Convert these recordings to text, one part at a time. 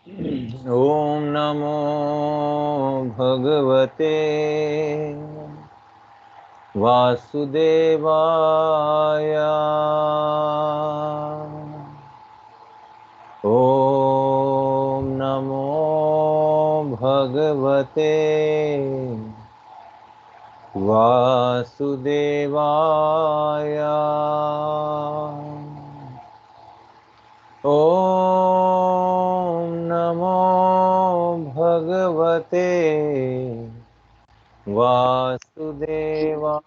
ॐ नमो भगवते वासुदेवाय। ॐ नमो भगवते वासुदेवाय। ॐ नमो भगवते वासुदेवाय।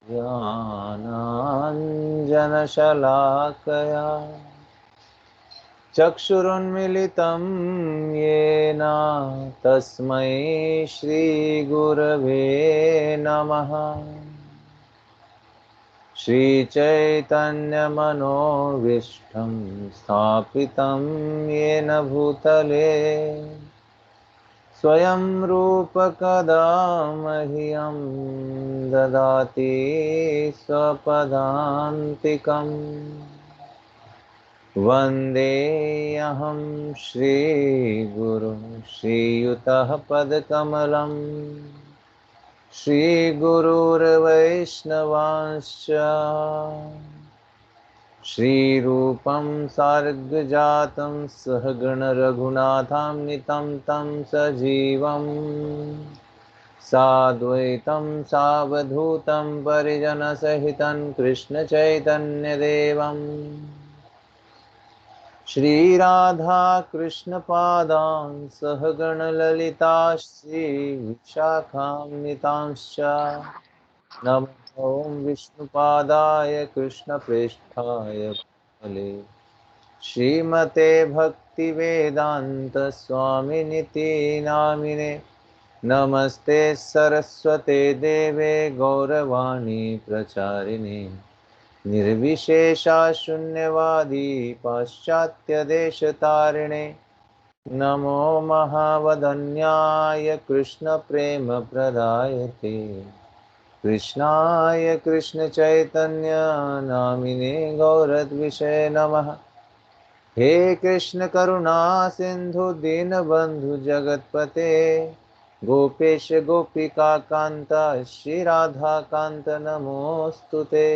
ज्ञानाञ्जनशलाकया चक्षुरुन्मिलितं येन तस्मै श्रीगुरवे नमः। श्रीचैतन्यमनोभीष्टं स्थापितं येन भूतले स्वयं रूप कदा मह्यं ददाति स्वपदान्तिकम्। वन्देऽहं श्रीगुरुं श्रीयुतः पदकमलं श्रीगुरुर्वैष्णवांश्च श्रीरूपं सार्गजातं सहगण रघुनाथान्वितं तं सजीवं साद्वैतं सावधूतं परिजनसहितं कृष्णचैतन्यदेवम् श्रीराधा कृष्णपादान् सहगण ललिता श्रीविशाखान्वितांश्च नमो विष्णुपादाय कृष्णप्रेष्ठाय भूतले श्रीमते भक्तिवेदांत स्वामिनिति नामिने। नमस्ते सरस्वते देवे गौरवाणी प्रचारिणे निर्विशेषा शून्यवादी पाश्चात्यदेशतारिणे। नमो महावदन्याय कृष्णप्रेमप्रदायते कृष्णाय कृष्णचैतन्य नामिने गौरद्विषे नमः। हे कृष्ण करुणा सिंधु दीनबंधु जगतपते गोपेश गोपिका कांत श्री राधा कांत नमोस्तुते।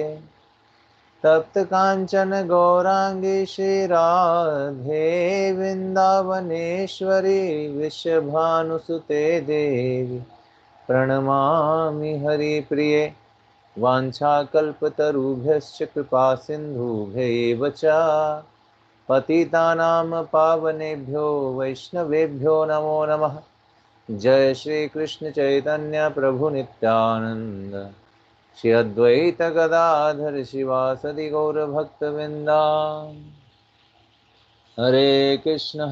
तप्त कांचन गौरांगी श्री राधे वृंदावनेश्वरी विश्वभानुसुते देवी प्रणमामि हरिप्रिये। वाञ्छाकल्पतरुभ्यश्च कृपा सिन्धुभ्यैव च पतितानां पावनेभ्यो वैष्णवेभ्यो नमो नमः। जय श्री कृष्ण चैतन्य प्रभु नित्यानंद श्री अद्वैत गदाधर शिवासदि गौर भक्तवृंदा। हरे कृष्ण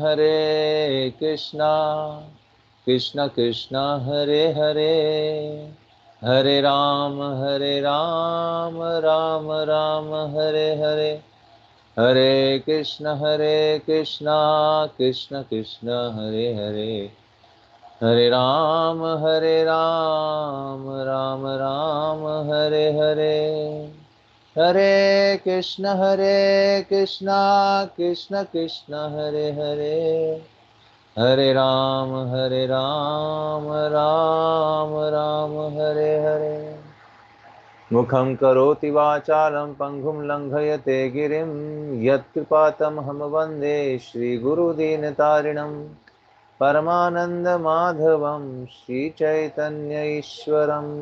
कृष्ण कृष्ण हरे हरे हरे राम राम राम हरे हरे। हरे कृष्ण कृष्ण कृष्ण हरे हरे हरे राम राम राम हरे हरे। हरे कृष्ण कृष्ण कृष्ण हरे हरे हरे राम राम राम हरे हरे। मुखं करोति वाचालं पंगुं लंघयते गिरिं यत्कृपातमहं वन्दे श्रीगुरुदीनतारिणं परमानन्दमाधवं श्रीचैतन्य ईश्वरम्।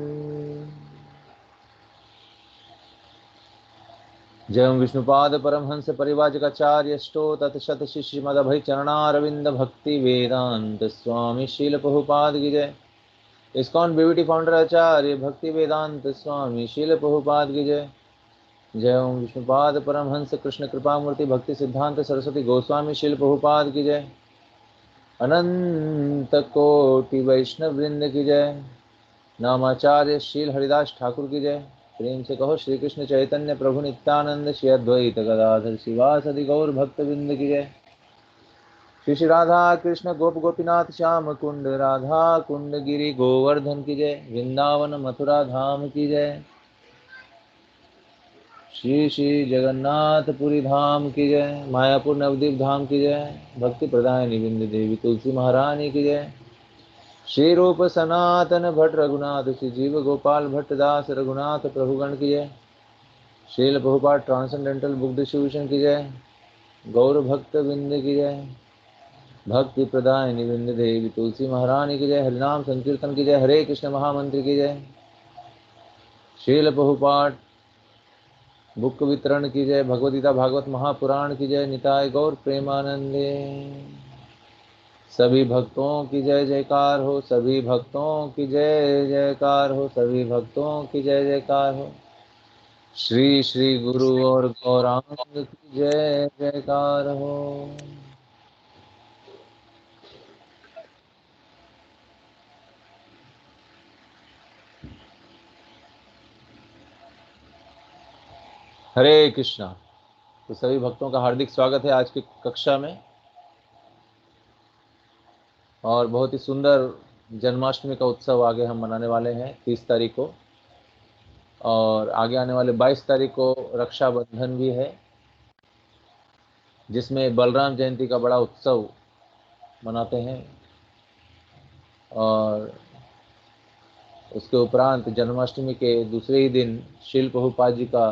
जय विष्णुपाद परमहंस परिवाजकाचार्यष्टो तत्शत श्रीमदभय चरणारविंद भक्ति वेदांत स्वामी शील प्रभुपाद की जय। इस्कॉन बीवीटी फाउंडर आचार्य भक्ति वेदांत स्वामी शील प्रभुपाद की जय। जय ओम विष्णुपाद परमहंस कृष्ण कृपा मूर्ति भक्ति सिद्धांत सरस्वती गोस्वामी शील प्रभुपाद की जय। अनंत कोटि वैष्णव वृंद की जय। नामाचार्य शील हरिदास ठाकुर की जय। प्रेम से कहो श्री कृष्ण चैतन्य प्रभु नित्यानंद श्री अद्वैत गदाधर शिवासदि गौर भक्त वृंद की जय। श्री श्री राधा कृष्ण गोप गोपीनाथ श्याम कुंड राधा कुंड गिरी गोवर्धन की जय। वृंदावन मथुरा धाम की जय। श्री श्री जगन्नाथ पुरी धाम की जय। मायापुर नवदीप धाम की जय। भक्ति प्रदायिनी बिंदु देवी तुलसी महारानी की जय। श्री रूप सनातन भट्ट रघुनाथ श्री जीव गोपाल भट्ट दास रघुनाथ प्रभुगण की जय। शील बहुपाठ ट्रांसेंडेंटल बुक डिस्ट्रीब्यूशन की जय। गौर भक्त बिंद की जय। भक्ति प्रदायिनी बिंद देवी तुलसी महारानी की जय। हरिनाम संकीर्तन की जय। हरे कृष्ण महामंत्र की जय। शील बहुपाठ बुक वितरण की जय। भगवदगीता भागवत महापुराण की जय। निताय गौर प्रेमानंदे। सभी भक्तों की जय जयकार हो। सभी भक्तों की जय जयकार हो। सभी भक्तों की जय जयकार हो। श्री श्री गुरु और गौरांग की जय जयकार हो। हरे कृष्णा। तो सभी भक्तों का हार्दिक स्वागत है आज की कक्षा में। और बहुत ही सुंदर जन्माष्टमी का उत्सव आगे हम मनाने वाले हैं 30 तारीख को, और आगे आने वाले 22 तारीख को रक्षाबंधन भी है, जिसमें बलराम जयंती का बड़ा उत्सव मनाते हैं। और उसके उपरांत जन्माष्टमी के दूसरे ही दिन शील प्रभुपाद जी का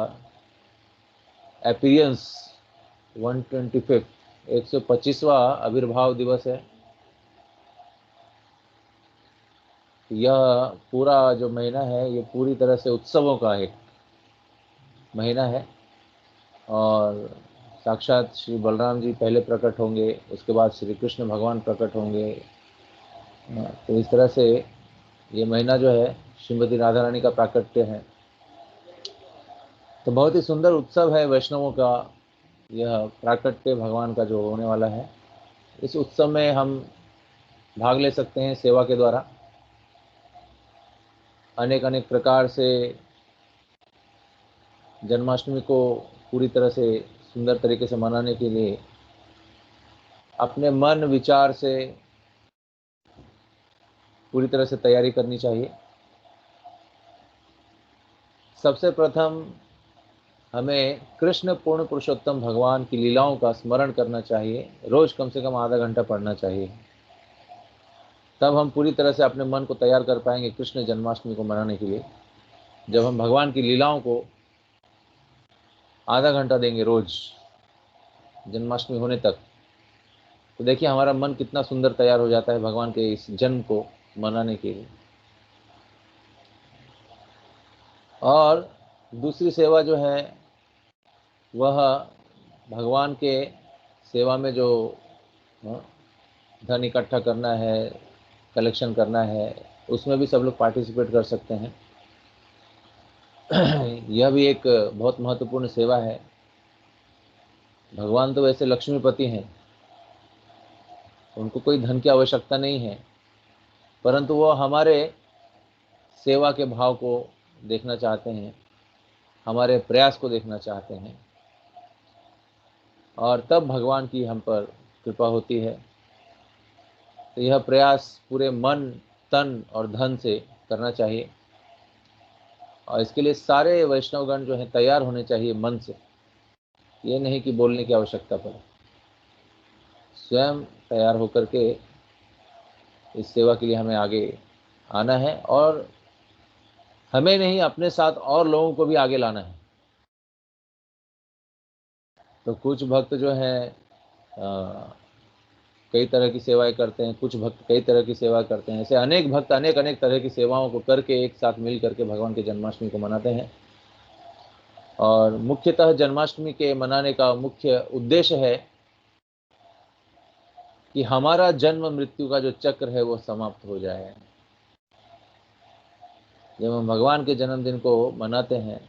अपीयरेंस 125 125वां आविर्भाव दिवस है। यह पूरा जो महीना है ये पूरी तरह से उत्सवों का एक महीना है। और साक्षात श्री बलराम जी पहले प्रकट होंगे, उसके बाद श्री कृष्ण भगवान प्रकट होंगे। तो इस तरह से ये महीना जो है श्रीमती राधा रानी का प्राकट्य है। तो बहुत ही सुंदर उत्सव है वैष्णवों का यह प्राकट्य भगवान का जो होने वाला है। इस उत्सव में हम भाग ले सकते हैं सेवा के द्वारा। अनेक अनेक प्रकार से जन्माष्टमी को पूरी तरह से सुंदर तरीके से मनाने के लिए अपने मन विचार से पूरी तरह से तैयारी करनी चाहिए। सबसे प्रथम हमें कृष्ण पूर्ण पुरुषोत्तम भगवान की लीलाओं का स्मरण करना चाहिए। रोज कम से कम आधा घंटा पढ़ना चाहिए। तब हम पूरी तरह से अपने मन को तैयार कर पाएंगे कृष्ण जन्माष्टमी को मनाने के लिए। जब हम भगवान की लीलाओं को आधा घंटा देंगे रोज जन्माष्टमी होने तक, तो देखिए हमारा मन कितना सुंदर तैयार हो जाता है भगवान के इस जन्म को मनाने के लिए। और दूसरी सेवा जो है वह भगवान के सेवा में जो धन इकट्ठा करना है, कलेक्शन करना है, उसमें भी सब लोग पार्टिसिपेट कर सकते हैं। यह भी एक बहुत महत्वपूर्ण सेवा है। भगवान तो वैसे लक्ष्मीपति हैं, उनको कोई धन की आवश्यकता नहीं है, परंतु वो हमारे सेवा के भाव को देखना चाहते हैं, हमारे प्रयास को देखना चाहते हैं, और तब भगवान की हम पर कृपा होती है। तो यह प्रयास पूरे मन, तन और धन से करना चाहिए। और इसके लिए सारे वैष्णवगण जो हैं तैयार होने चाहिए मन से। ये नहीं कि बोलने की आवश्यकता पड़े, स्वयं तैयार होकर के इस सेवा के लिए हमें आगे आना है। और हमें नहीं, अपने साथ और लोगों को भी आगे लाना है। तो कुछ भक्त जो हैं कई तरह की सेवाएं करते हैं, कुछ भक्त कई तरह की सेवा करते हैं। ऐसे अनेक भक्त अनेक अनेक तरह की सेवाओं को करके एक साथ मिल करके भगवान के जन्माष्टमी को मनाते हैं। और मुख्यतः जन्माष्टमी के मनाने का मुख्य उद्देश्य है कि हमारा जन्म मृत्यु का जो चक्र है वो समाप्त हो जाए। जब हम भगवान के जन्मदिन को मनाते हैं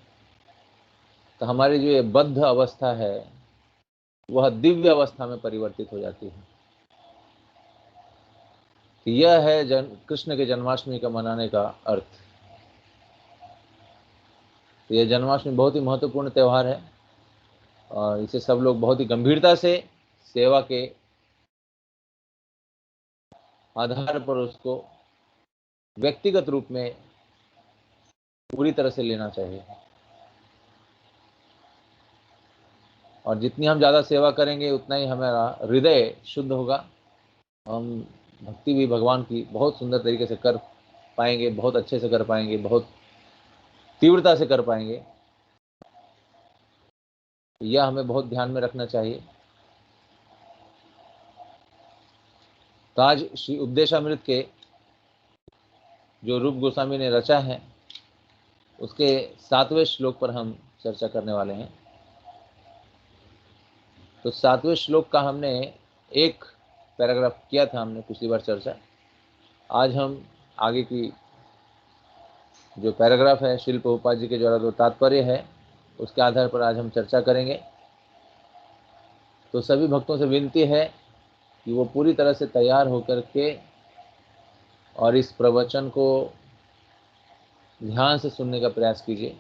तो हमारी जो ये बद्ध अवस्था है वह दिव्य अवस्था में परिवर्तित हो जाती है। तो यह है कृष्ण के जन्माष्टमी का मनाने का अर्थ। तो यह जन्माष्टमी बहुत ही महत्वपूर्ण त्यौहार है, और इसे सब लोग बहुत ही गंभीरता से सेवा के आधार पर उसको व्यक्तिगत रूप में पूरी तरह से लेना चाहिए। और जितनी हम ज़्यादा सेवा करेंगे उतना ही हमारा हृदय शुद्ध होगा, हम भक्ति भी भगवान की बहुत सुंदर तरीके से कर पाएंगे, बहुत अच्छे से कर पाएंगे, बहुत तीव्रता से कर पाएंगे। यह हमें बहुत ध्यान में रखना चाहिए। तो आज श्री उपदेशामृत के जो रूप गोस्वामी ने रचा है उसके 7वें श्लोक पर हम चर्चा करने वाले हैं। तो 7वें श्लोक का हमने एक पैराग्राफ किया था, हमने पिछली बार चर्चा। आज हम आगे की जो पैराग्राफ है श्रील प्रभुपाद जी के द्वारा जो तात्पर्य है उसके आधार पर आज हम चर्चा करेंगे। तो सभी भक्तों से विनती है कि वो पूरी तरह से तैयार होकर के और इस प्रवचन को ध्यान से सुनने का प्रयास कीजिए,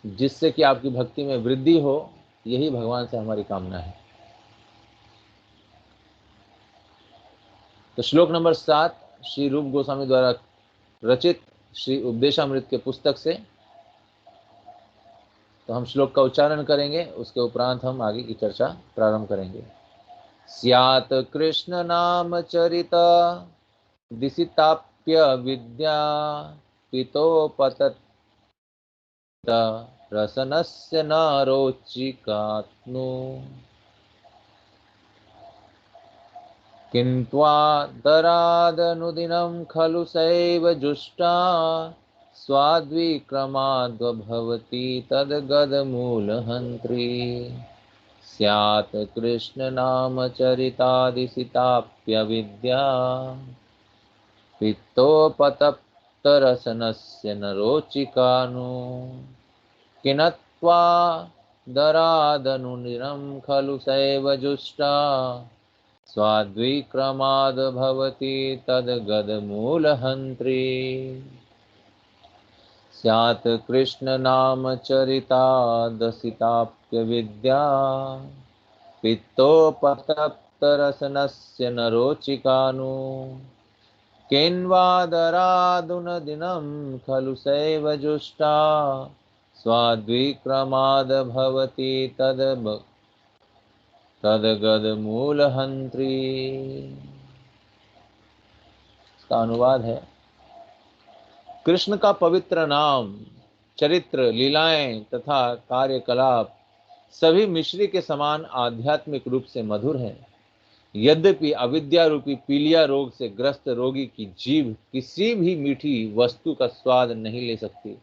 जिससे कि आपकी भक्ति में वृद्धि हो। यही भगवान से हमारी कामना है। तो श्लोक नंबर 7 श्री रूप गोस्वामी द्वारा रचित श्री उपदेशामृत के पुस्तक से तो हम श्लोक का उच्चारण करेंगे, उसके उपरांत हम आगे की चर्चा प्रारंभ करेंगे। स्यात् कृष्ण नाम चरिता दिशिताप्य विद्या पितोपतत रसनस्य न रोचिकात्नु किन्त्वादरादनुदिनं खलु सैव जुष्टा स्वाद्विक्रमाद्भवति तद्गदमूलहन्त्री स्यात् कृष्णनामचरितादिशिताप्यविद्या पित्तोपतप्तरसनस्य न रोचिकानु किनत्वा दरादनुदिनं खलु सैव जुष्टा स्वाद्विक्रमाद्भवति तद्गदमूलहन्त्री स्यात् कृष्णनामचरितादसिताप्यविद्या पित्तोपतप्तरसनस्य न रोचिकानु केन्वादरादुनदिनं खलु सैव जुष्टा स्वाद्विक्रमाद्भवति तद्गदमूलहन्त्री। इसका अनुवाद है, कृष्ण का पवित्र नाम, चरित्र, लीलाएं तथा कार्यकलाप सभी मिश्री के समान आध्यात्मिक रूप से मधुर हैं। यद्यपि अविद्या रूपी पीलिया रोग से ग्रस्त रोगी की जीभ किसी भी मीठी वस्तु का स्वाद नहीं ले सकती,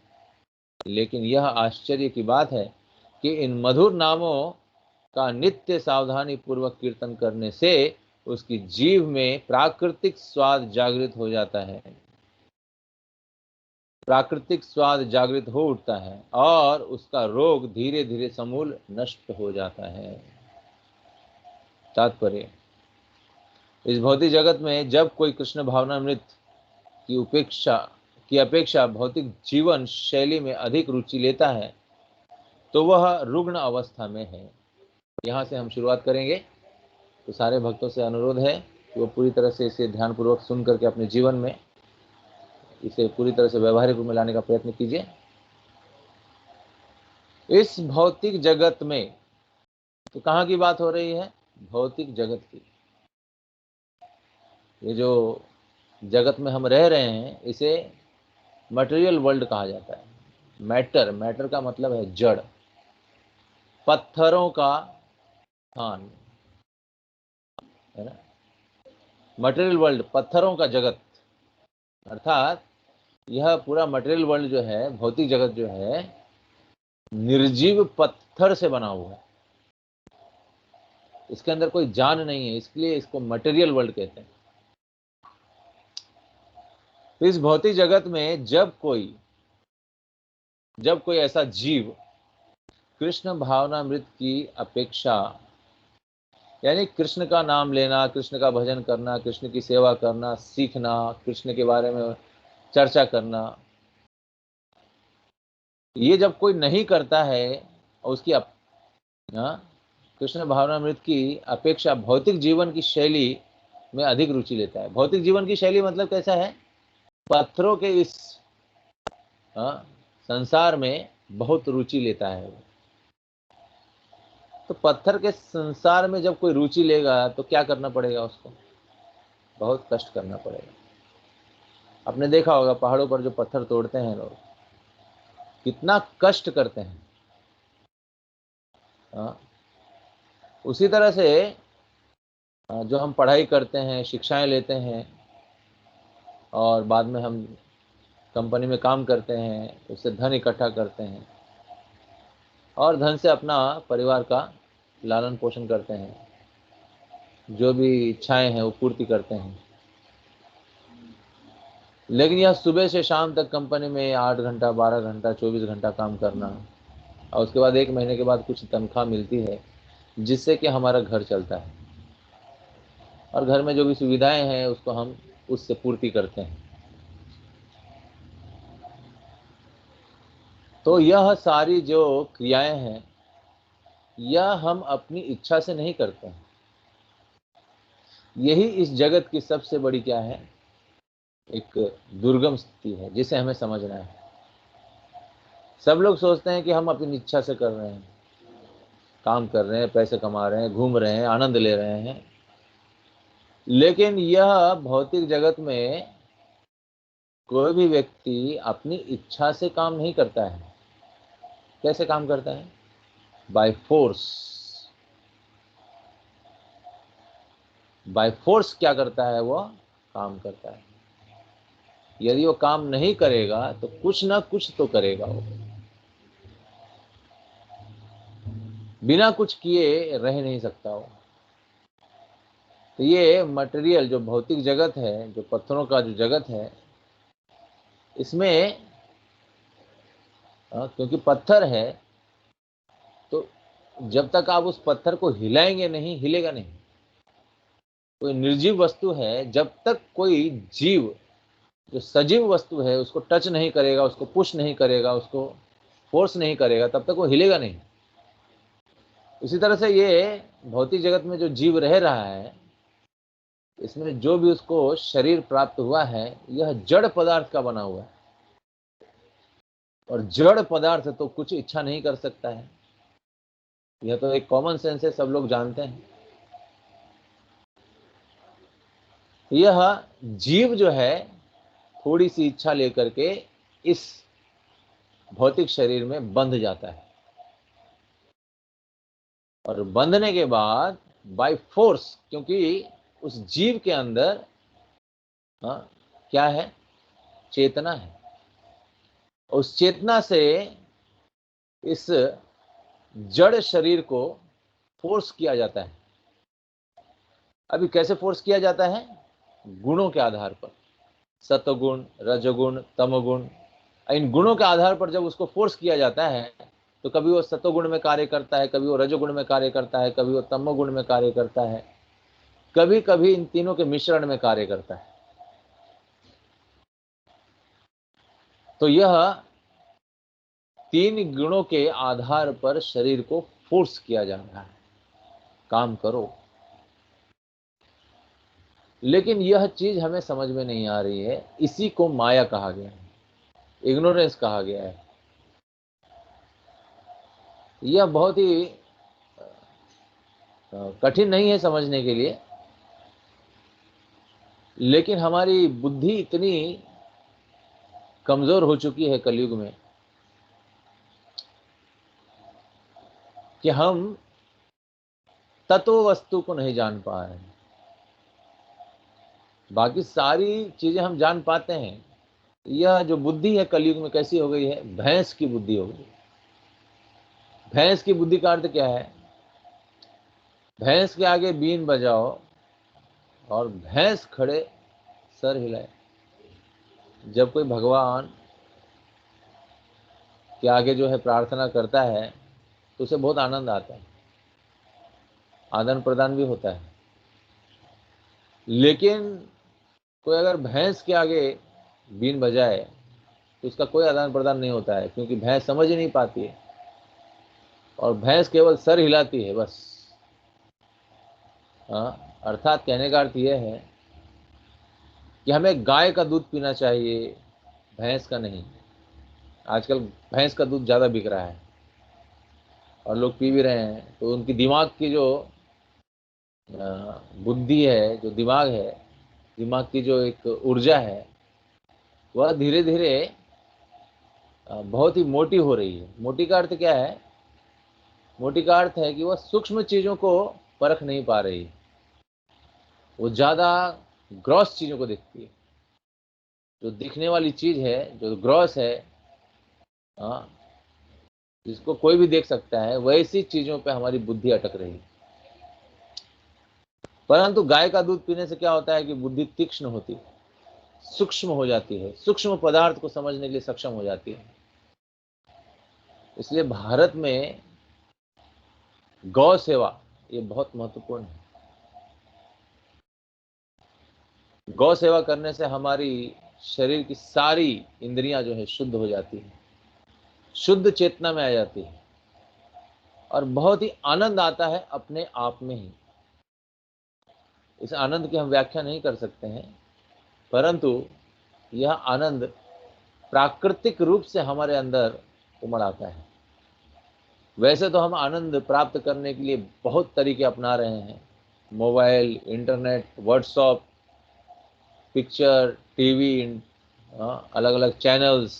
लेकिन यह आश्चर्य की बात है कि इन मधुर नामों का नित्य सावधानी पूर्वक कीर्तन करने से उसकी जीभ में प्राकृतिक स्वाद जागृत हो जाता है, प्राकृतिक स्वाद जागृत हो उठता है और उसका रोग धीरे धीरे समूल नष्ट हो जाता है। तात्पर्य, इस भौतिक जगत में जब कोई कृष्ण भावनामृत की अपेक्षा भौतिक जीवन शैली में अधिक रुचि लेता है तो वह रुग्ण अवस्था में है। यहाँ से हम शुरुआत करेंगे। तो सारे भक्तों से अनुरोध है कि वो पूरी तरह से इसे ध्यानपूर्वक सुन करके अपने जीवन में इसे पूरी तरह से व्यवहारिक रूप में लाने का प्रयत्न कीजिए। इस भौतिक जगत में, तो कहाँ की बात हो रही है? भौतिक जगत की। ये जो जगत में हम रह रहे हैं इसे मटेरियल वर्ल्ड कहा जाता है। मैटर का मतलब है जड़, पत्थरों का स्थान, है ना। मटेरियल वर्ल्ड, पत्थरों का जगत, अर्थात यह पूरा मटेरियल वर्ल्ड जो है, भौतिक जगत जो है, निर्जीव पत्थर से बना हुआ है। इसके अंदर कोई जान नहीं है, इसलिए इसको मटेरियल वर्ल्ड कहते हैं। तो इस भौतिक जगत में जब कोई ऐसा जीव कृष्ण भावनामृत की अपेक्षा, यानी कृष्ण का नाम लेना, कृष्ण का भजन करना, कृष्ण की सेवा करना, सीखना, कृष्ण के बारे में चर्चा करना, ये जब कोई नहीं करता है और उसकी कृष्ण भावनामृत की अपेक्षा भौतिक जीवन की शैली में अधिक रुचि लेता है। भौतिक जीवन की शैली मतलब कैसा है? पत्थरों के इस संसार में बहुत रुचि लेता है वो। तो पत्थर के संसार में जब कोई रुचि लेगा तो क्या करना पड़ेगा उसको? बहुत कष्ट करना पड़ेगा। आपने देखा होगा पहाड़ों पर जो पत्थर तोड़ते हैं लोग, कितना कष्ट करते हैं। उसी तरह से जो हम पढ़ाई करते हैं, शिक्षाएं लेते हैं और बाद में हम कंपनी में काम करते हैं, उससे धन इकट्ठा करते हैं और धन से अपना परिवार का लालन पोषण करते हैं, जो भी इच्छाएं हैं वो पूर्ति करते हैं। लेकिन यह सुबह से शाम तक कंपनी में 8 घंटा, 12 घंटा, 24 घंटा काम करना और उसके बाद 1 महीने के बाद कुछ तनख्वाह मिलती है जिससे कि हमारा घर चलता है और घर में जो भी सुविधाएं हैं उसको हम उससे पूर्ति करते हैं। तो यह सारी जो क्रियाएं हैं यह हम अपनी इच्छा से नहीं करते हैं। यही इस जगत की सबसे बड़ी क्या है? एक दुर्गम स्थिति है जिसे हमें समझना है। सब लोग सोचते हैं कि हम अपनी इच्छा से कर रहे हैं, काम कर रहे हैं, पैसे कमा रहे हैं, घूम रहे हैं, आनंद ले रहे हैं, लेकिन यह भौतिक जगत में कोई भी व्यक्ति अपनी इच्छा से काम नहीं करता है। कैसे काम करता है? By force. बाय फोर्स क्या करता है? वो काम करता है। यदि वो काम नहीं करेगा तो कुछ ना कुछ तो करेगा वो। बिना कुछ किए रह नहीं सकता वो। तो ये मटेरियल जो भौतिक जगत है, जो पत्थरों का जो जगत है, इसमें क्योंकि पत्थर है तो जब तक आप उस पत्थर को हिलाएंगे नहीं, हिलेगा नहीं। कोई निर्जीव वस्तु है, जब तक कोई जीव जो सजीव वस्तु है उसको टच नहीं करेगा, उसको पुश नहीं करेगा, उसको फोर्स नहीं करेगा, तब तक वो हिलेगा नहीं। इसी तरह से ये भौतिक जगत में जो जीव रह रहा है, इसमें जो भी उसको शरीर प्राप्त हुआ है यह जड़ पदार्थ का बना हुआ है और जड़ पदार्थ तो कुछ इच्छा नहीं कर सकता है। यह तो एक कॉमन सेंस है, सब लोग जानते हैं। यह जीव जो है थोड़ी सी इच्छा लेकर के इस भौतिक शरीर में बंध जाता है और बंधने के बाद बाय फोर्स, क्योंकि उस जीव के अंदर क्या है? चेतना है। उस चेतना से इस जड़ शरीर को फोर्स किया जाता है। अभी कैसे फोर्स किया जाता है? गुणों के आधार पर, सत्वगुण, रजगुण, तमगुण। इन गुणों के आधार पर जब उसको फोर्स किया जाता है तो कभी वो सत्वगुण में कार्य करता है, कभी वो रजोगुण में कार्य करता है, कभी वो तमोगुण में कार्य करता है, कभी कभी इन तीनों के मिश्रण में कार्य करता है। तो यह 3 गुणों के आधार पर शरीर को फोर्स किया जा रहा है, काम करो। लेकिन यह चीज हमें समझ में नहीं आ रही है। इसी को माया कहा गया है, इग्नोरेंस कहा गया है। यह बहुत ही कठिन नहीं है समझने के लिए, लेकिन हमारी बुद्धि इतनी कमजोर हो चुकी है कलयुग में कि हम तत्व वस्तु को नहीं जान पा रहे हैं। बाकी सारी चीजें हम जान पाते हैं। यह जो बुद्धि है कलयुग में कैसी हो गई है? भैंस की बुद्धि हो गई। भैंस की बुद्धि का अर्थ क्या है? भैंस के आगे बीन बजाओ और भैंस खड़े सर हिलाए। जब कोई भगवान के आगे जो है प्रार्थना करता है तो उसे बहुत आनंद आता है, आदान प्रदान भी होता है। लेकिन कोई अगर भैंस के आगे बीन बजाए तो उसका कोई आदान प्रदान नहीं होता है, क्योंकि भैंस समझ ही नहीं पाती है और भैंस केवल सर हिलाती है बस। अर्थात कहने का अर्थ यह है कि हमें गाय का दूध पीना चाहिए, भैंस का नहीं। आजकल भैंस का दूध ज़्यादा बिक रहा है और लोग पी भी रहे हैं, तो उनकी दिमाग की जो बुद्धि है, जो दिमाग है, दिमाग की जो एक ऊर्जा है, वह धीरे धीरे बहुत ही मोटी हो रही है। मोटी का अर्थ क्या है? मोटी का अर्थ है कि वह सूक्ष्म चीज़ों को परख नहीं पा रही, वो ज़्यादा ग्रॉस चीज़ों को देखती है। जो दिखने वाली चीज़ है, जो ग्रॉस है, हाँ, जिसको कोई भी देख सकता है, वैसी चीज़ों पे हमारी बुद्धि अटक रही है। परंतु गाय का दूध पीने से क्या होता है कि बुद्धि तीक्ष्ण होती है, सूक्ष्म हो जाती है, सूक्ष्म पदार्थ को समझने के लिए सक्षम हो जाती है। इसलिए भारत में गौ सेवा ये बहुत महत्वपूर्ण है। गौ सेवा करने से हमारी शरीर की सारी इंद्रियां जो है शुद्ध हो जाती है, शुद्ध चेतना में आ जाती है और बहुत ही आनंद आता है अपने आप में ही। इस आनंद की हम व्याख्या नहीं कर सकते हैं, परंतु यह आनंद प्राकृतिक रूप से हमारे अंदर उमड़ आता है। वैसे तो हम आनंद प्राप्त करने के लिए बहुत तरीके अपना रहे हैं, mobile, internet, WhatsApp, picture, TV, अलग अलग चैनल्स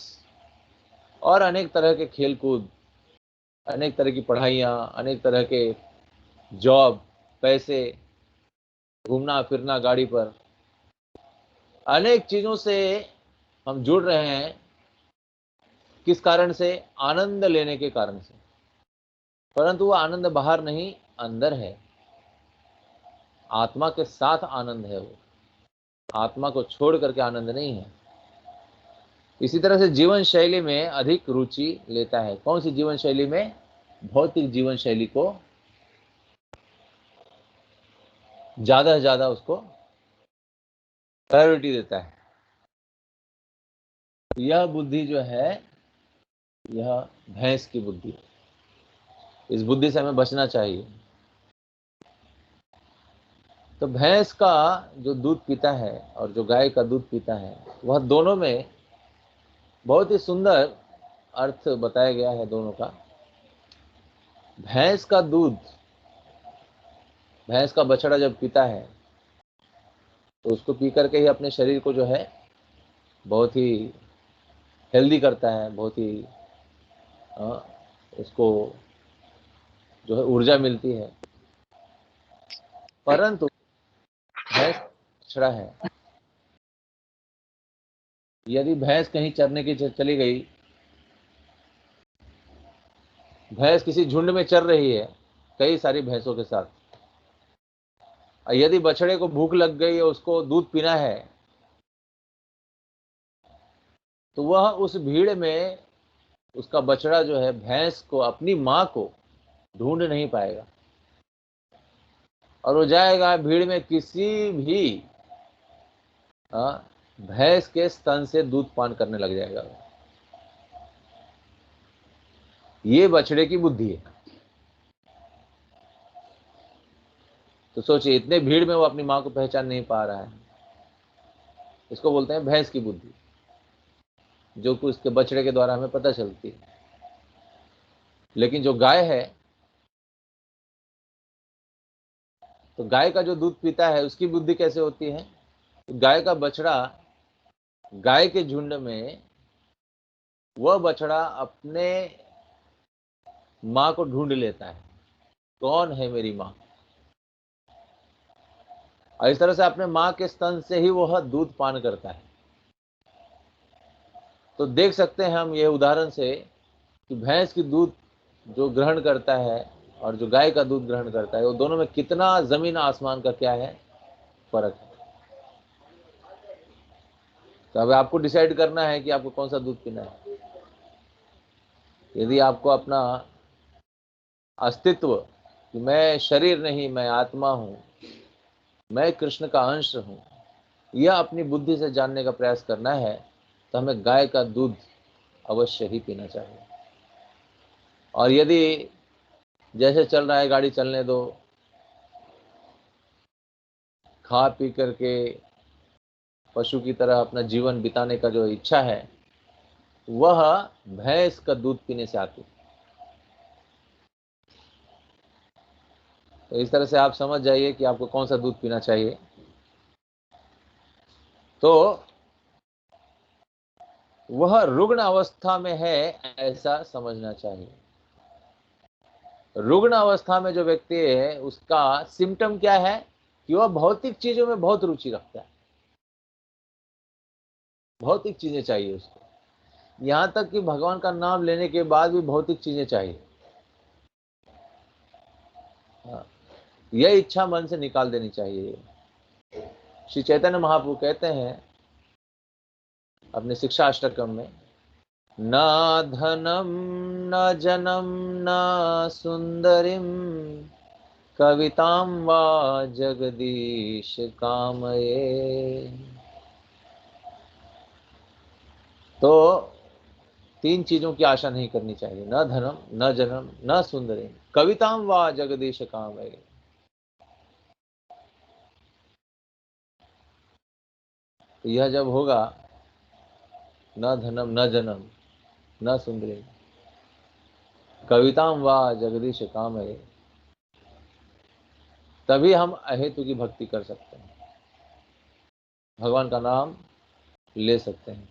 और अनेक तरह के खेलकूद, अनेक तरह की पढ़ाइयाँ, अनेक तरह के जॉब, पैसे, घूमना फिरना गाड़ी पर, अनेक चीज़ों से हम जुड़ रहे हैं। किस कारण से? आनंद लेने के कारण से। परंतु वो आनंद बाहर नहीं, अंदर है। आत्मा के साथ आनंद है, वो आत्मा को छोड़ करके आनंद नहीं है। इसी तरह से जीवन शैली में अधिक रुचि लेता है। कौन सी जीवन शैली में? भौतिक जीवन शैली को ज्यादा से ज्यादा उसको प्रायोरिटी देता है। यह बुद्धि जो है, यह भैंस की बुद्धि है। इस बुद्धि से हमें बचना चाहिए। तो भैंस का जो दूध पीता है और जो गाय का दूध पीता है, वह दोनों में बहुत ही सुंदर अर्थ बताया गया है दोनों का। भैंस का दूध, भैंस का बछड़ा जब पीता है तो उसको पी करके ही अपने शरीर को जो है बहुत ही हेल्दी करता है, बहुत ही उसको जो है ऊर्जा मिलती है। परंतु भैंस बछड़ा है, यदि भैंस कहीं चरने की चली गई, भैंस किसी झुंड में चर रही है कई सारी भैंसों के साथ, और यदि बछड़े को भूख लग गई है, उसको दूध पीना है, तो वह उस भीड़ में उसका बछड़ा जो है भैंस को, अपनी माँ को ढूंढ नहीं पाएगा और वो जाएगा भीड़ में किसी भी भैंस के स्तन से दूध पान करने लग जाएगा। ये बछड़े की बुद्धि है। तो सोचिए, इतने भीड़ में वो अपनी माँ को पहचान नहीं पा रहा है। इसको बोलते हैं भैंस की बुद्धि, जो कि उसके बछड़े के द्वारा हमें पता चलती है। लेकिन जो गाय है, तो गाय का जो दूध पीता है उसकी बुद्धि कैसे होती है? गाय का बछड़ा गाय के झुंड में, वह बछड़ा अपने माँ को ढूंढ लेता है, कौन है मेरी माँ, और इस तरह से अपने माँ के स्तन से ही वह दूध पान करता है। तो देख सकते हैं हम ये उदाहरण से कि भैंस की दूध जो ग्रहण करता है और जो गाय का दूध ग्रहण करता है, वो दोनों में कितना जमीन आसमान का क्या है, फर्क है। तो अब आपको डिसाइड करना है कि आपको कौन सा दूध पीना है। यदि आपको अपना अस्तित्व कि मैं शरीर नहीं, मैं आत्मा हूं, मैं कृष्ण का अंश हूं, यह अपनी बुद्धि से जानने का प्रयास करना है, तो हमें गाय का दूध अवश्य ही पीना चाहिए। और यदि जैसे चल रहा है गाड़ी चलने दो, खा पी करके पशु की तरह अपना जीवन बिताने का जो इच्छा है, वह भैंस का दूध पीने से आती है। तो इस तरह से आप समझ जाइए कि आपको कौन सा दूध पीना चाहिए। तो वह रुग्ण अवस्था में है, ऐसा समझना चाहिए। रुग्ण अवस्था में जो व्यक्ति है, उसका सिम्टम क्या है कि वह भौतिक चीजों में बहुत रुचि रखता है। भौतिक चीजें चाहिए उसको, यहां तक कि भगवान का नाम लेने के बाद भी भौतिक चीजें चाहिए। हाँ, यह इच्छा मन से निकाल देनी चाहिए। श्री चैतन्य महाप्रभु कहते हैं अपने शिक्षा अष्टकम में, न धनम न जनम न सुंदरिम कविताम वा जगदीश कामये। तो तीन चीजों की आशा नहीं करनी चाहिए, न धनम न जनम न सुंदरिम कविताम वा जगदीश कामये। तो यह जब होगा, न धनम न जनम न सुंदरिम कविताम वा जगदीश कामये, तभी हम अहेतु की भक्ति कर सकते हैं, भगवान का नाम ले सकते हैं।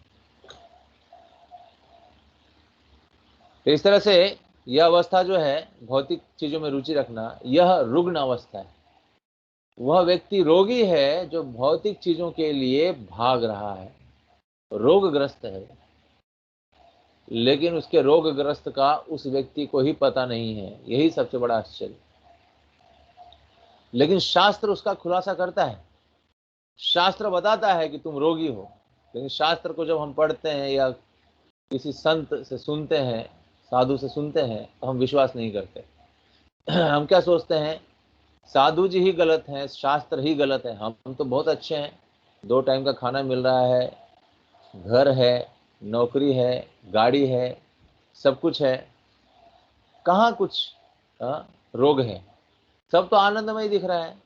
तो इस तरह से यह अवस्था जो है, भौतिक चीजों में रुचि रखना, यह रुग्ण अवस्था है। वह व्यक्ति रोगी है जो भौतिक चीजों के लिए भाग रहा है, रोगग्रस्त है। लेकिन उसके रोगग्रस्त का उस व्यक्ति को ही पता नहीं है, यही सबसे बड़ा आश्चर्य। लेकिन शास्त्र उसका खुलासा करता है, शास्त्र बताता है कि तुम रोगी हो। लेकिन शास्त्र को जब हम पढ़ते हैं या किसी संत से सुनते हैं, साधु से सुनते हैं, तो हम विश्वास नहीं करते। हम क्या सोचते हैं, साधु जी ही गलत हैं, शास्त्र ही गलत है, हम तो बहुत अच्छे हैं, 2 टाइम का खाना मिल रहा है, घर है, नौकरी है, गाड़ी है, सब कुछ है, कहाँ कुछ रोग है, सब तो आनंदमय दिख रहा है।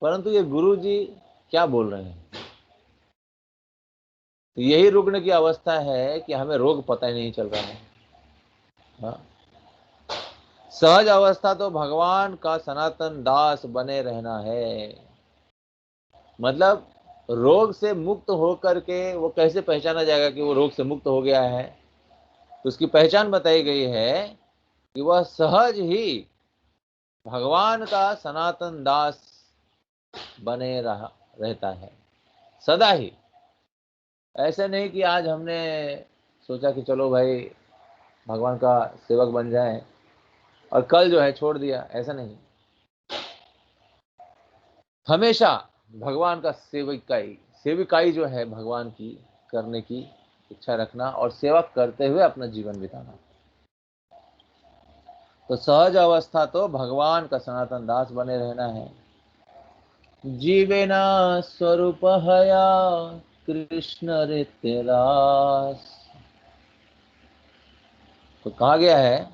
परंतु ये गुरु जी क्या बोल रहे हैं? तो यही रुग्ण की अवस्था है कि हमें रोग पता ही नहीं चल रहा है। हाँ? सहज अवस्था तो भगवान का सनातन दास बने रहना है। मतलब रोग से मुक्त होकर के वो कैसे पहचाना जाएगा कि वो रोग से मुक्त हो गया है? तो उसकी पहचान बताई गई है कि वह सहज ही भगवान का सनातन दास बने रहता है सदा ही। ऐसे नहीं कि आज हमने सोचा कि चलो भाई भगवान का सेवक बन जाए और कल जो है छोड़ दिया, ऐसा नहीं। हमेशा भगवान का सेविकाई जो है, भगवान की करने की इच्छा रखना और सेवा करते हुए अपना जीवन बिताना। तो सहज अवस्था तो भगवान का सनातन दास बने रहना है। जीवेना स्वरूप हया कृष्ण रित्यदास। तो कहा गया है,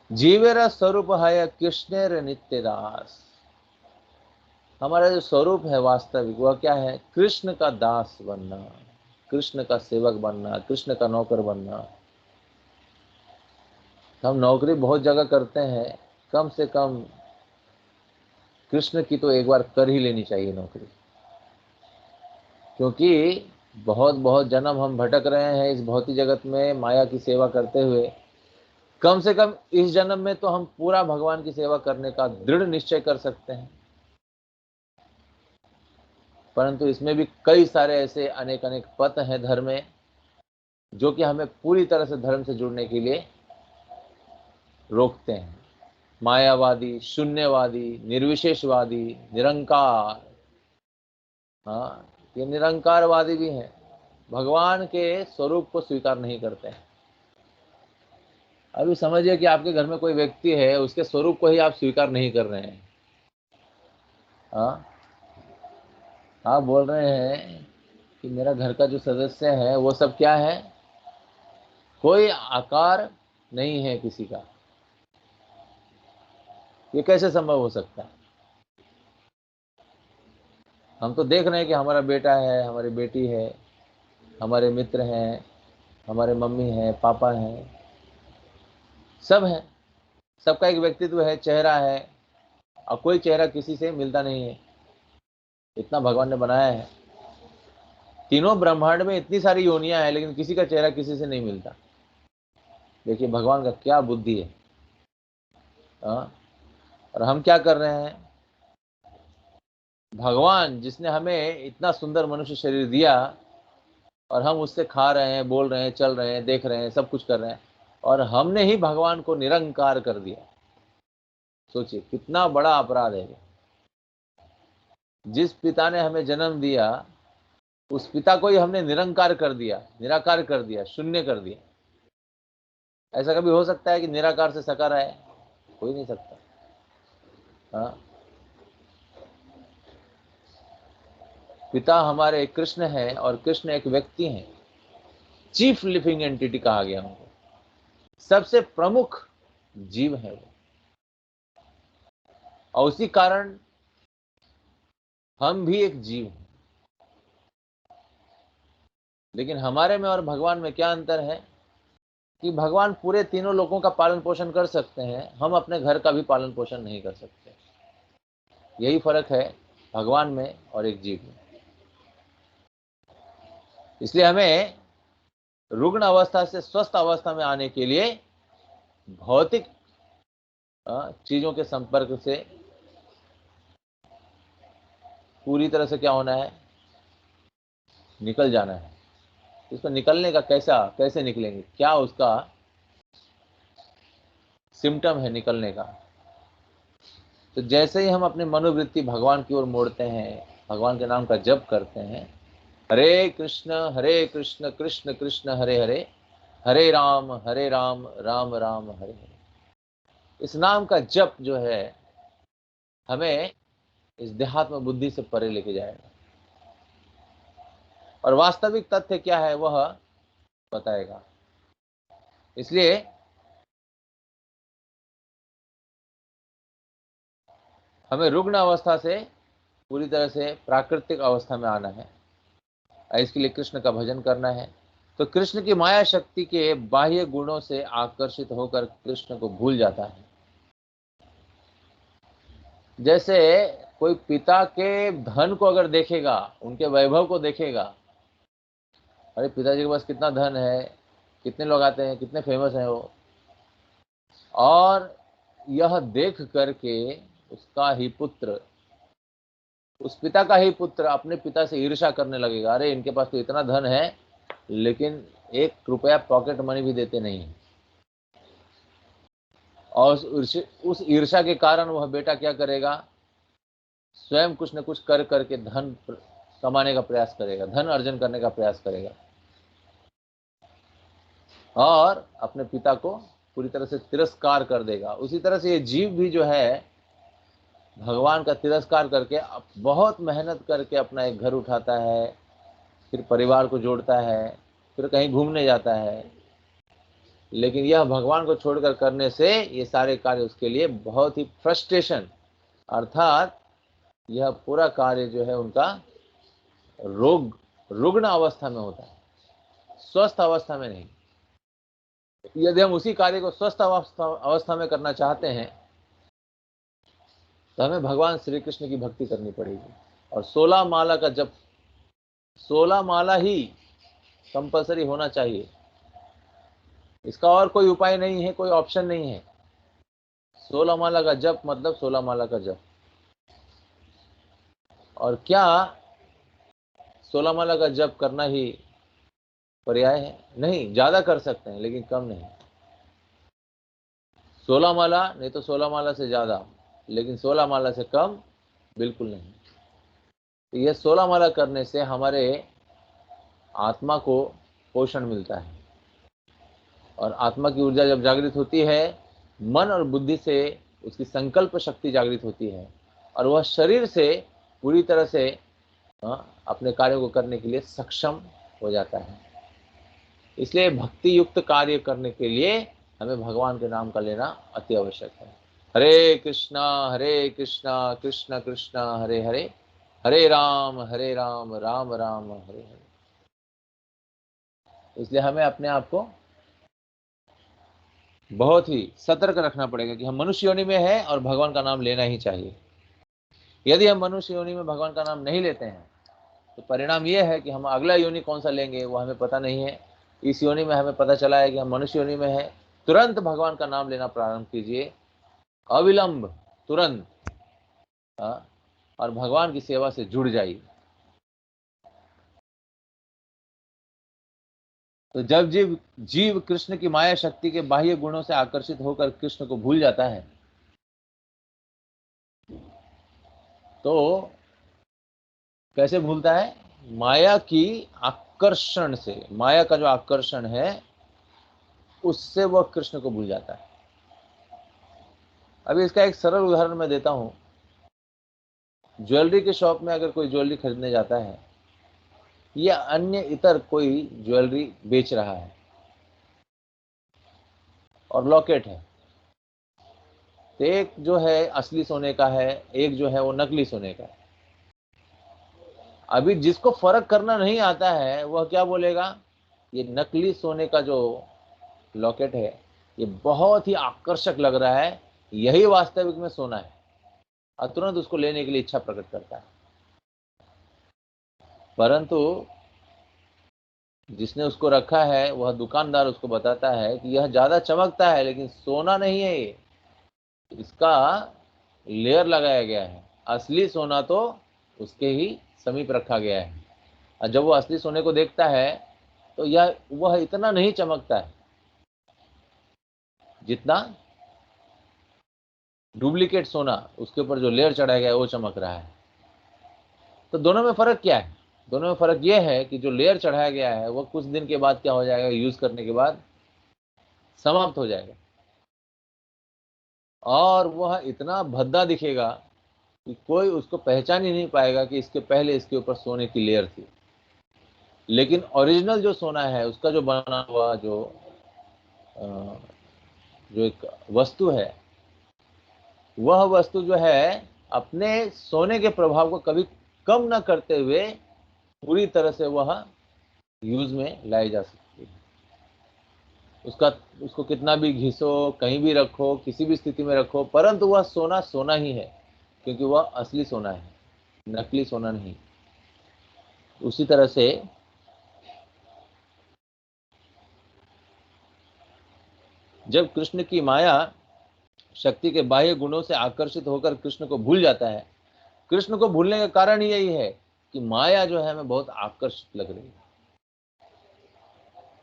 जीवेरा स्वरूप है कृष्णेर नित्यदास। हमारा जो स्वरूप है वास्तविक, वह क्या है? कृष्ण का दास बनना, कृष्ण का सेवक बनना, कृष्ण का नौकर बनना। हम नौकरी बहुत जगह करते हैं, कम से कम कृष्ण की तो एक बार कर ही लेनी चाहिए नौकरी। क्योंकि बहुत बहुत जन्म हम भटक रहे हैं इस भौतिक जगत में माया की सेवा करते हुए। कम से कम इस जन्म में तो हम पूरा भगवान की सेवा करने का दृढ़ निश्चय कर सकते हैं। परंतु इसमें भी कई सारे ऐसे अनेक अनेक पथ हैं धर्म में, जो कि हमें पूरी तरह से धर्म से जुड़ने के लिए रोकते हैं। मायावादी, शून्यवादी, निर्विशेषवादी, निरंकार। हाँ, ये निरंकारवादी भी हैं, भगवान के स्वरूप को स्वीकार नहीं करते हैं। अभी समझिए कि आपके घर में कोई व्यक्ति है, उसके स्वरूप को ही आप स्वीकार नहीं कर रहे हैं। हाँ, आप बोल रहे हैं कि मेरा घर का जो सदस्य है वो सब क्या है, कोई आकार नहीं है किसी का। ये कैसे संभव हो सकता है? हम तो देख रहे हैं कि हमारा बेटा है, हमारी बेटी है, हमारे मित्र हैं, हमारे मम्मी हैं, पापा हैं, सब हैं, सबका एक व्यक्तित्व है, चेहरा है, और कोई चेहरा किसी से मिलता नहीं है। इतना भगवान ने बनाया है, तीनों ब्रह्मांड में इतनी सारी योनियां हैं, लेकिन किसी का चेहरा किसी से नहीं मिलता। देखिए भगवान का क्या बुद्धि है। हाँ? और हम क्या कर रहे हैं, भगवान जिसने हमें इतना सुंदर मनुष्य शरीर दिया, और हम उससे खा रहे हैं, बोल रहे हैं, चल रहे हैं, देख रहे हैं, सब कुछ कर रहे हैं, और हमने ही भगवान को निरंकार कर दिया। सोचिए कितना बड़ा अपराध है। जिस पिता ने हमें जन्म दिया, उस पिता को ही हमने निरंकार कर दिया, निराकार कर दिया, शून्य कर दिया। ऐसा कभी हो सकता है कि निराकार से साकार आए? हो ही नहीं सकता। हाँ? पिता हमारे कृष्ण है, और कृष्ण एक व्यक्ति हैं, चीफ लिविंग एंटिटी कहा गया उनको, सबसे प्रमुख जीव है वो। और उसी कारण हम भी एक जीव हैं। लेकिन हमारे में और भगवान में क्या अंतर है कि भगवान पूरे तीनों लोगों का पालन पोषण कर सकते हैं, हम अपने घर का भी पालन पोषण नहीं कर सकते। यही फर्क है भगवान में और एक जीव में। इसलिए हमें रुग्ण अवस्था से स्वस्थ अवस्था में आने के लिए भौतिक चीजों के संपर्क से पूरी तरह से क्या होना है, निकल जाना है। इसको निकलने का कैसे निकलेंगे, क्या उसका सिम्टम है निकलने का? तो जैसे ही हम अपनी मनोवृत्ति भगवान की ओर मोड़ते हैं, भगवान के नाम का जप करते हैं, हरे कृष्ण कृष्ण कृष्ण हरे हरे, हरे राम राम राम हरे हरे, इस नाम का जप जो है हमें इस देहात्म बुद्धि से परे लेके जाएगा, और वास्तविक तथ्य क्या है वह बताएगा। इसलिए हमें रुग्ण अवस्था से पूरी तरह से प्राकृतिक अवस्था में आना है। इसके लिए कृष्ण का भजन करना है। तो कृष्ण की माया शक्ति के बाह्य गुणों से आकर्षित होकर कृष्ण को भूल जाता है। जैसे कोई पिता के धन को अगर देखेगा, उनके वैभव को देखेगा, अरे पिताजी के पास कितना धन है, कितने लोग आते हैं, कितने फेमस हैं वो, और यह देख करके उसका ही पुत्र, उस पिता का ही पुत्र अपने पिता से ईर्ष्या करने लगेगा। अरे इनके पास तो इतना धन है, लेकिन 1 रुपया पॉकेट मनी भी देते नहीं है। और उस ईर्ष्या के कारण वह बेटा क्या करेगा, स्वयं कुछ न कुछ कर करके धन कमाने का प्रयास करेगा, धन अर्जन करने का प्रयास करेगा, और अपने पिता को पूरी तरह से तिरस्कार कर देगा। उसी तरह से ये जीव भी जो है भगवान का तिरस्कार करके बहुत मेहनत करके अपना एक घर उठाता है, फिर परिवार को जोड़ता है, फिर कहीं घूमने जाता है, लेकिन यह भगवान को छोड़कर करने से ये सारे कार्य उसके लिए बहुत ही फ्रस्ट्रेशन, अर्थात यह पूरा कार्य जो है उनका रुग्ण अवस्था में होता है, स्वस्थ अवस्था में नहीं। यदि हम उसी कार्य को स्वस्थ अवस्था में करना चाहते हैं तो हमें भगवान श्री कृष्ण की भक्ति करनी पड़ेगी, और 16 माला का जप, 16 माला ही कंपलसरी होना चाहिए। इसका और कोई उपाय नहीं है, कोई ऑप्शन नहीं है। 16 माला का जप मतलब 16 माला का जप। और क्या 16 माला का जप करना ही पर्याय है? नहीं, ज्यादा कर सकते हैं लेकिन कम नहीं। 16 माला नहीं तो 16 माला से ज्यादा, लेकिन 16 माला से कम बिल्कुल नहीं। तो यह 16 माला करने से हमारे आत्मा को पोषण मिलता है, और आत्मा की ऊर्जा जब जागृत होती है, मन और बुद्धि से उसकी संकल्प शक्ति जागृत होती है, और वह शरीर से पूरी तरह से अपने कार्यों को करने के लिए सक्षम हो जाता है। इसलिए भक्ति युक्त कार्य करने के लिए हमें भगवान के नाम का लेना अति आवश्यक है। हरे कृष्णा कृष्ण कृष्ण हरे हरे, हरे राम राम राम हरे हरे। इसलिए हमें अपने आप को बहुत ही सतर्क रखना पड़ेगा कि हम मनुष्य योनि में हैं और भगवान का नाम लेना ही चाहिए। यदि हम मनुष्य योनि में भगवान का नाम नहीं लेते हैं तो परिणाम यह है कि हम अगला योनि कौन सा लेंगे वो हमें पता नहीं है। इस योनि में हमें पता चला है कि हम मनुष्य योनि में हैं, तुरंत भगवान का नाम लेना प्रारंभ कीजिए, अविलंब, तुरंत, और भगवान की सेवा से जुड़ जाइए। तो जब जीव कृष्ण की माया शक्ति के बाह्य गुणों से आकर्षित होकर कृष्ण को भूल जाता है तो कैसे भूलता है? माया की आकर्षण से, माया का जो आकर्षण है उससे वह कृष्ण को भूल जाता है। अभी इसका एक सरल उदाहरण मैं देता हूं। ज्वेलरी के शॉप में अगर कोई ज्वेलरी खरीदने जाता है या अन्य इतर कोई ज्वेलरी बेच रहा है और लॉकेट है, तो एक जो है असली सोने का है, एक जो है वो नकली सोने का है। अभी जिसको फर्क करना नहीं आता है वह क्या बोलेगा, ये नकली सोने का जो लॉकेट है ये बहुत ही आकर्षक लग रहा है, यही वास्तविक में सोना है, और तुरंत उसको लेने के लिए इच्छा प्रकट करता है। परंतु जिसने उसको रखा है वह दुकानदार उसको बताता है कि यह ज्यादा चमकता है लेकिन सोना नहीं है, ये इसका लेयर लगाया गया है, असली सोना तो उसके ही समीप रखा गया है। और जब वो असली सोने को देखता है तो यह वह इतना नहीं चमकता है जितना डुप्लीकेट सोना उसके ऊपर जो लेयर चढ़ाया गया है वो चमक रहा है। तो दोनों में फर्क क्या है? दोनों में फर्क यह है कि जो लेयर चढ़ाया गया है वो कुछ दिन के बाद क्या हो जाएगा, यूज करने के बाद समाप्त हो जाएगा और वह इतना भद्दा दिखेगा कि कोई उसको पहचान ही नहीं पाएगा कि इसके पहले इसके ऊपर सोने की लेयर थी। लेकिन ओरिजिनल जो सोना है उसका जो बना हुआ जो एक वस्तु है, वह वस्तु जो है अपने सोने के प्रभाव को कभी कम न करते हुए पूरी तरह से वह यूज में लाई जा सकती है। उसका उसको कितना भी घिसो, कहीं भी रखो, किसी भी स्थिति में रखो, परंतु वह सोना सोना ही है, क्योंकि वह असली सोना है, नकली सोना नहीं। उसी तरह से जब कृष्ण की माया शक्ति के बाह्य गुणों से आकर्षित होकर कृष्ण को भूल जाता है, कृष्ण को भूलने का कारण यही है कि माया जो है हमें बहुत आकर्षित लग रही है,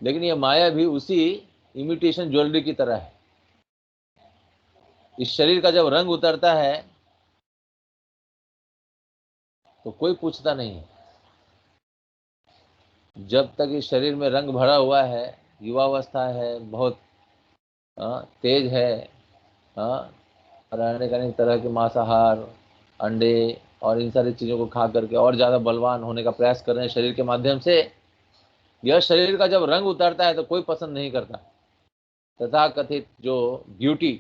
लेकिन यह माया भी उसी इमिटेशन ज्वेलरी की तरह है। इस शरीर का जब रंग उतरता है तो कोई पूछता नहीं है। जब तक इस शरीर में रंग भरा हुआ है, युवावस्था है, बहुत तेज है, और अनेक अनेक तरह के मांसाहार, अंडे और इन सारी चीज़ों को खा करके और ज़्यादा बलवान होने का प्रयास कर रहे हैं शरीर के माध्यम से, यह शरीर का जब रंग उतरता है तो कोई पसंद नहीं करता। तथा कथित जो ब्यूटी,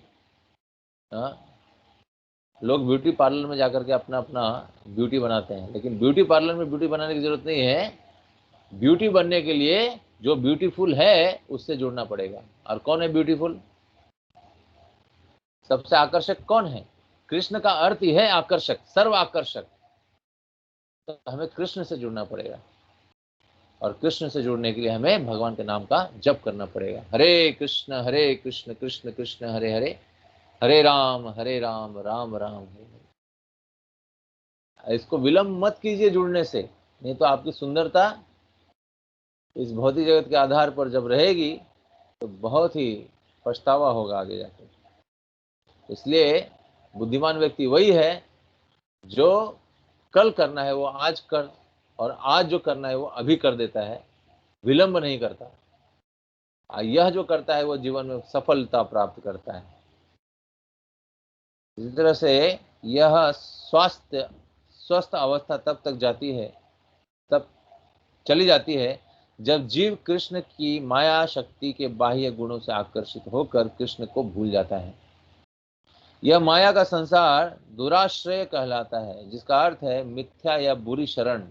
लोग ब्यूटी पार्लर में जाकर के अपना अपना ब्यूटी बनाते हैं, लेकिन ब्यूटी पार्लर में ब्यूटी बनाने की जरूरत नहीं है। ब्यूटी बनने के लिए जो ब्यूटीफुल है उससे जुड़ना पड़ेगा। और कौन है ब्यूटीफुल? सबसे आकर्षक कौन है? कृष्ण का अर्थ ही है आकर्षक, सर्व आकर्षक। तो हमें कृष्ण से जुड़ना पड़ेगा, और कृष्ण से जुड़ने के लिए हमें भगवान के नाम का जप करना पड़ेगा। हरे कृष्ण कृष्ण कृष्ण हरे हरे, हरे राम राम राम हरे हरे। इसको विलंब मत कीजिए जुड़ने से, नहीं तो आपकी सुंदरता इस भौतिक जगत के आधार पर जब रहेगी तो बहुत ही पछतावा होगा आगे जाकर। इसलिए बुद्धिमान व्यक्ति वही है जो कल करना है वो आज कर, और आज जो करना है वो अभी कर देता है, विलंब नहीं करता। यह जो करता है वो जीवन में सफलता प्राप्त करता है। इसी तरह से यह स्वस्थ अवस्था तब तक जाती है, तब चली जाती है जब जीव कृष्ण की माया शक्ति के बाह्य गुणों से आकर्षित होकर कृष्ण को भूल जाता है। यह माया का संसार दुराश्रय कहलाता है, जिसका अर्थ है मिथ्या या बुरी शरण।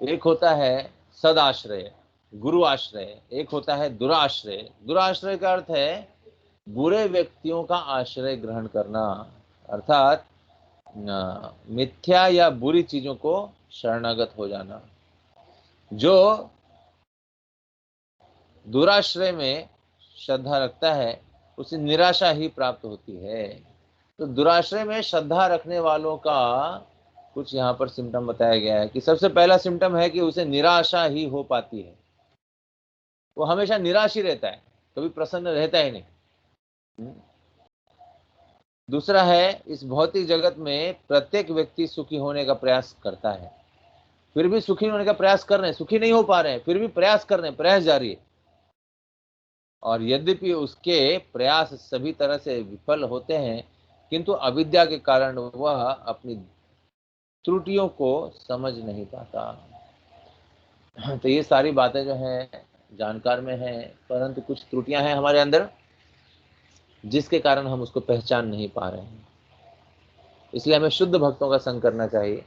एक होता है सदाश्रय, गुरु आश्रय, एक होता है दुराश्रय। दुराश्रय का अर्थ है बुरे व्यक्तियों का आश्रय ग्रहण करना, अर्थात मिथ्या या बुरी चीजों को शरणागत हो जाना। जो दुराश्रय में श्रद्धा रखता है उसे निराशा ही प्राप्त होती है। तो दुराश्रय में श्रद्धा रखने वालों का कुछ यहाँ पर सिम्टम बताया गया है कि सबसे पहला सिम्टम है कि उसे निराशा ही हो पाती है। वो हमेशा निराश ही रहता है, कभी प्रसन्न रहता ही नहीं। दूसरा है, इस भौतिक जगत में प्रत्येक व्यक्ति सुखी होने का प्रयास करता है, फिर भी सुखी होने का प्रयास कर रहे हैं, सुखी नहीं हो पा रहे हैं, फिर भी प्रयास कर रहे हैं, प्रयास जारी है। और यद्यपि उसके प्रयास सभी तरह से विफल होते हैं, किंतु अविद्या के कारण वह अपनी त्रुटियों को समझ नहीं पाता। तो ये सारी बातें जो हैं जानकार में हैं, परंतु कुछ त्रुटियां हैं हमारे अंदर जिसके कारण हम उसको पहचान नहीं पा रहे हैं। इसलिए हमें शुद्ध भक्तों का संग करना चाहिए।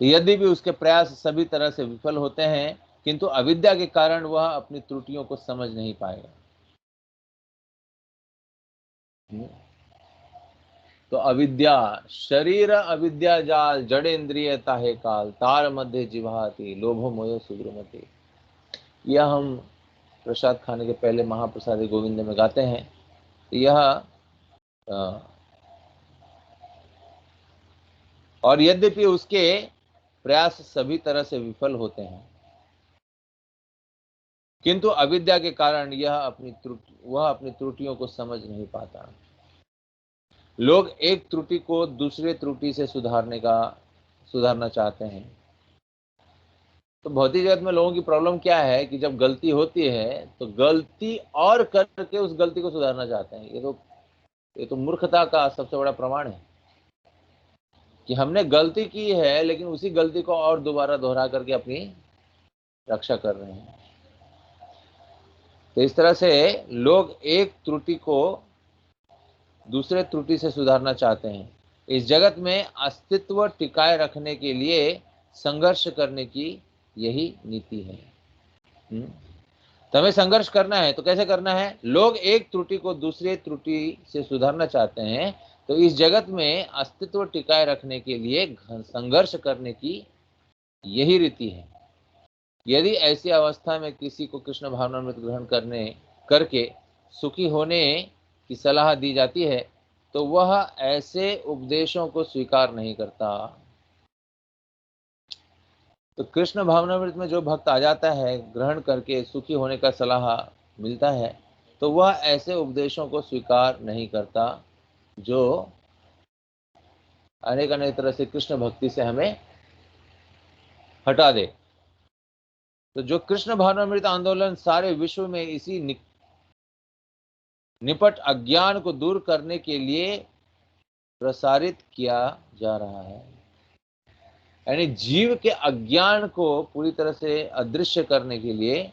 यदि भी उसके प्रयास सभी तरह से विफल होते हैं, किंतु अविद्या के कारण वह अपनी त्रुटियों को समझ नहीं पाएगा। तो अविद्या शरीर अविद्या जाल, जड़ इंद्रिय ताहे काल, तार मध्य जिवाति, लोभो मोह सुग्रमति। यह हम प्रसाद खाने के पहले महाप्रसाद गोविंद में गाते हैं। यह और यद्यपि उसके प्रयास सभी तरह से विफल होते हैं, किंतु अविद्या के कारण वह अपनी त्रुटियों को समझ नहीं पाता। लोग एक त्रुटि को दूसरे त्रुटि से सुधारना चाहते हैं। तो भौतिक जगत में लोगों की प्रॉब्लम क्या है कि जब गलती होती है तो गलती और करके उस गलती को सुधारना चाहते हैं। ये तो मूर्खता का सबसे बड़ा प्रमाण है कि हमने गलती की है, लेकिन उसी गलती को और दोबारा दोहरा करके अपनी रक्षा कर रहे हैं। तो इस तरह से लोग एक त्रुटि को दूसरे त्रुटि से सुधारना चाहते हैं। इस जगत में अस्तित्व टिकाए रखने के लिए संघर्ष करने की यही नीति है। तो हमें संघर्ष करना है, तो कैसे करना है? लोग एक त्रुटि को दूसरे त्रुटि से सुधारना चाहते हैं, तो इस जगत में अस्तित्व टिकाए रखने के लिए संघर्ष करने की यही रीति है। यदि ऐसी अवस्था में किसी को कृष्ण भावनामृत ग्रहण करके सुखी होने की सलाह दी जाती है, तो वह ऐसे उपदेशों को स्वीकार नहीं करता। तो कृष्ण भावनामृत में जो भक्त आ जाता है, ग्रहण करके सुखी होने का सलाह मिलता है, तो वह ऐसे उपदेशों को स्वीकार नहीं करता जो अनेक अनेक तरह से कृष्ण भक्ति से हमें हटा दे। तो जो कृष्ण भावनामृत आंदोलन सारे विश्व में इसी निपट अज्ञान को दूर करने के लिए प्रसारित किया जा रहा है, यानी जीव के अज्ञान को पूरी तरह से अदृश्य करने के लिए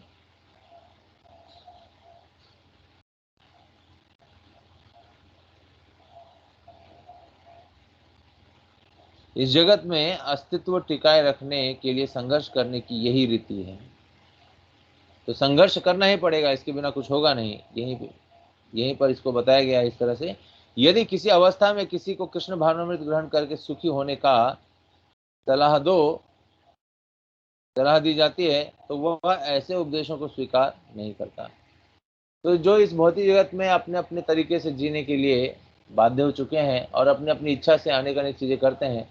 इस जगत में अस्तित्व टिकाए रखने के लिए संघर्ष करने की यही रीति है। तो संघर्ष करना ही पड़ेगा, इसके बिना कुछ होगा नहीं। यहीं पर इसको बताया गया है इस तरह से, यदि किसी अवस्था में किसी को कृष्ण भावनामृत ग्रहण करके सुखी होने का सलाह दी जाती है, तो वह ऐसे उपदेशों को स्वीकार नहीं करता। तो जो इस भौतिक जगत में अपने अपने तरीके से जीने के लिए बाध्य हो चुके हैं और अपनी अपनी इच्छा से अनेक अनेक चीजें करते हैं,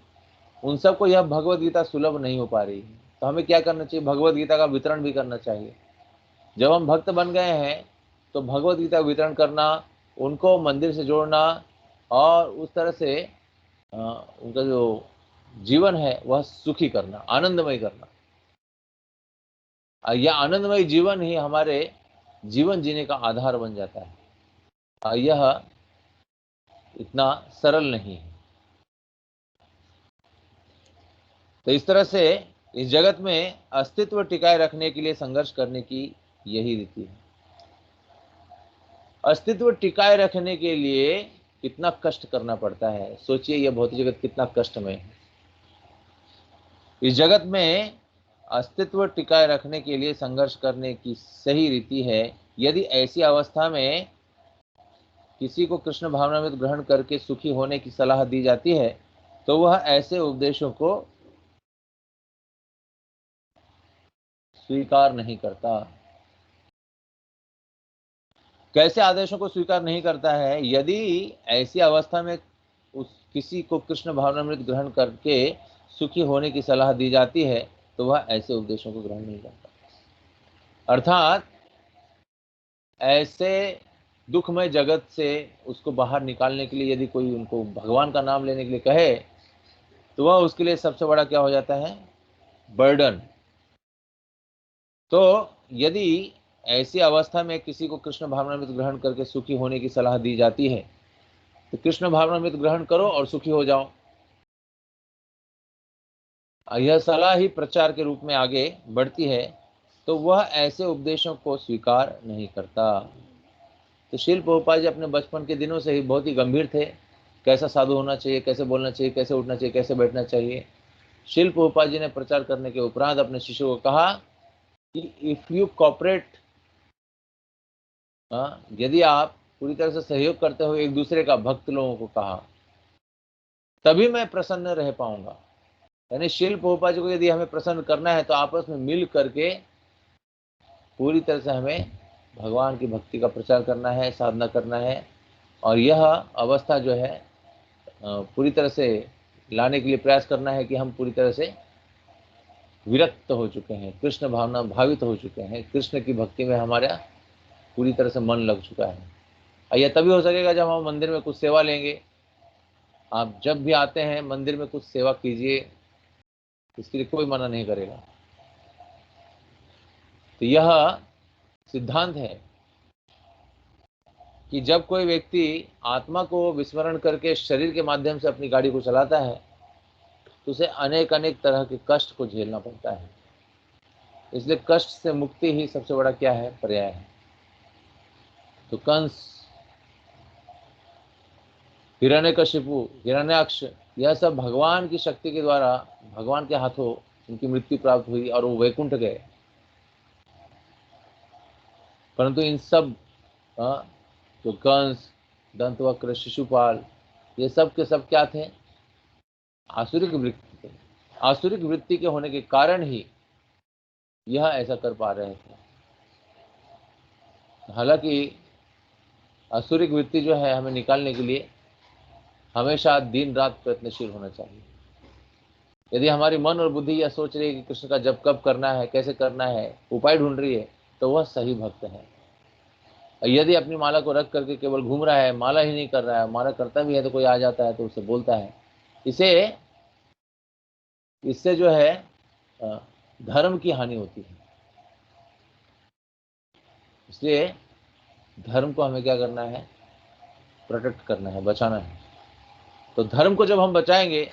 उन सबको यह भगवत गीता सुलभ नहीं हो पा रही है। तो हमें क्या करना चाहिए? भगवत गीता का वितरण भी करना चाहिए। जब हम भक्त बन गए हैं तो भगवत गीता वितरण करना, उनको मंदिर से जोड़ना और उस तरह से उनका जो जीवन है वह सुखी करना, आनंदमय करना। यह आनंदमय जीवन ही हमारे जीवन जीने का आधार बन जाता है। यह इतना सरल नहीं है। तो इस तरह से इस जगत में अस्तित्व टिकाए रखने के लिए संघर्ष करने की यही रीति है। अस्तित्व टिकाए रखने के लिए कितना कष्ट करना पड़ता है, सोचिए यह भौतिक जगत कितना कष्टमय है। इस जगत में अस्तित्व टिकाए रखने के लिए संघर्ष करने की सही रीति है। यदि ऐसी अवस्था में किसी को कृष्ण भावनामृत ग्रहण करके सुखी होने की सलाह दी जाती है तो वह ऐसे उपदेशों को स्वीकार नहीं करता। कैसे आदेशों को स्वीकार नहीं करता है? यदि ऐसी अवस्था में किसी को कृष्ण भावनामृत ग्रहण करके सुखी होने की सलाह दी जाती है तो वह ऐसे उपदेशों को ग्रहण नहीं करता। अर्थात ऐसे दुखमय जगत से उसको बाहर निकालने के लिए यदि कोई उनको भगवान का नाम लेने के लिए कहे तो वह उसके लिए सबसे बड़ा क्या हो जाता है? बर्डन। तो यदि ऐसी अवस्था में किसी को कृष्ण भावनामृत ग्रहण करके सुखी होने की सलाह दी जाती है तो कृष्ण भावनामृत ग्रहण करो और सुखी हो जाओ। यह सलाह ही प्रचार के रूप में आगे बढ़ती है तो वह ऐसे उपदेशों को स्वीकार नहीं करता। तो श्रील प्रभुपाद जी अपने बचपन के दिनों से ही बहुत ही गंभीर थे, कैसा साधु होना चाहिए, कैसे बोलना चाहिए, कैसे उठना चाहिए, कैसे बैठना चाहिए। श्रील प्रभुपाद जी ने प्रचार करने के उपरांत अपने शिष्यों को कहा कि इफ यू कॉपरेट, यदि आप पूरी तरह से सहयोग करते हो एक दूसरे का, भक्त लोगों को कहा, तभी मैं प्रसन्न रह पाऊंगा। यानी श्रील प्रभुपाद जी को यदि हमें प्रसन्न करना है तो आपस में मिल करके पूरी तरह से हमें भगवान की भक्ति का प्रचार करना है, साधना करना है। और यह अवस्था जो है पूरी तरह से लाने के लिए प्रयास करना है कि हम पूरी तरह से विरक्त हो चुके हैं, कृष्ण भावना भावित हो चुके हैं, कृष्ण की भक्ति में हमारा पूरी तरह से मन लग चुका है। और यह तभी हो सकेगा जब हम मंदिर में कुछ सेवा लेंगे। आप जब भी आते हैं मंदिर में कुछ सेवा कीजिए, इसके लिए कोई मना नहीं करेगा। तो यह सिद्धांत है कि जब कोई व्यक्ति आत्मा को विस्मरण करके शरीर के माध्यम से अपनी गाड़ी को चलाता है तो उसे अनेक अनेक तरह के कष्ट को झेलना पड़ता है। इसलिए कष्ट से मुक्ति ही सबसे बड़ा क्या है? पर्याय है। तो कंस, हिरण्यकशिपु, हिरण्याक्ष, यह सब भगवान की शक्ति के द्वारा भगवान के हाथों उनकी मृत्यु प्राप्त हुई और वो वैकुंठ गए। परंतु इन सब तो कंस, दंतवक्र, शिशुपाल, ये सब के सब क्या थे? आसुरिक वृत्ति थे। आसुरिक वृत्ति के होने के कारण ही यह ऐसा कर पा रहे थे। हालांकि आसुरिक वृत्ति जो है हमें निकालने के लिए हमेशा दिन रात प्रयत्नशील होना चाहिए। यदि हमारी मन और बुद्धि यह सोच रही है कि कृष्ण का जप कब करना है, कैसे करना है, उपाय ढूंढ रही है, तो वह सही भक्त है। यदि अपनी माला को रख करके केवल घूम रहा है, माला ही नहीं कर रहा है, माला करता भी है तो कोई आ जाता है तो उसे बोलता है, इससे जो है धर्म की हानि होती है। इसलिए धर्म को हमें क्या करना है? प्रोटेक्ट करना है, बचाना है। तो धर्म को जब हम बचाएंगे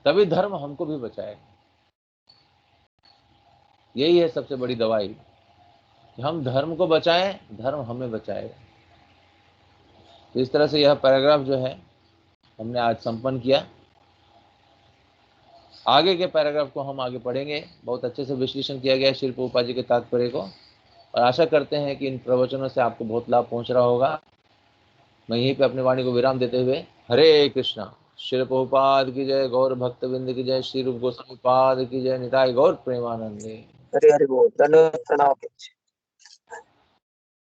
तभी धर्म हमको भी बचाएगा। यही है सबसे बड़ी दवाई कि हम धर्म को बचाएं, धर्म हमें बचाएगा। तो इस तरह से यह पैराग्राफ जो है हमने आज संपन्न किया। आगे के पैराग्राफ को हम आगे पढ़ेंगे। बहुत अच्छे से विश्लेषण किया गया श्रील प्रभुपाद जी के तात्पर्य को, और आशा करते हैं कि इन प्रवचनों से आपको बहुत लाभ पहुंच रहा होगा। मैं यहीं पे अपनी वाणी को विराम देते हुए, हरे कृष्णा, श्रील प्रभुपाद की जय, गौर भक्तवृंद की जय, श्री रूप गोस्वामी पाद की जय, निताय गौर प्रेमानंदे। हरे हरे बोल, धन्यवाद।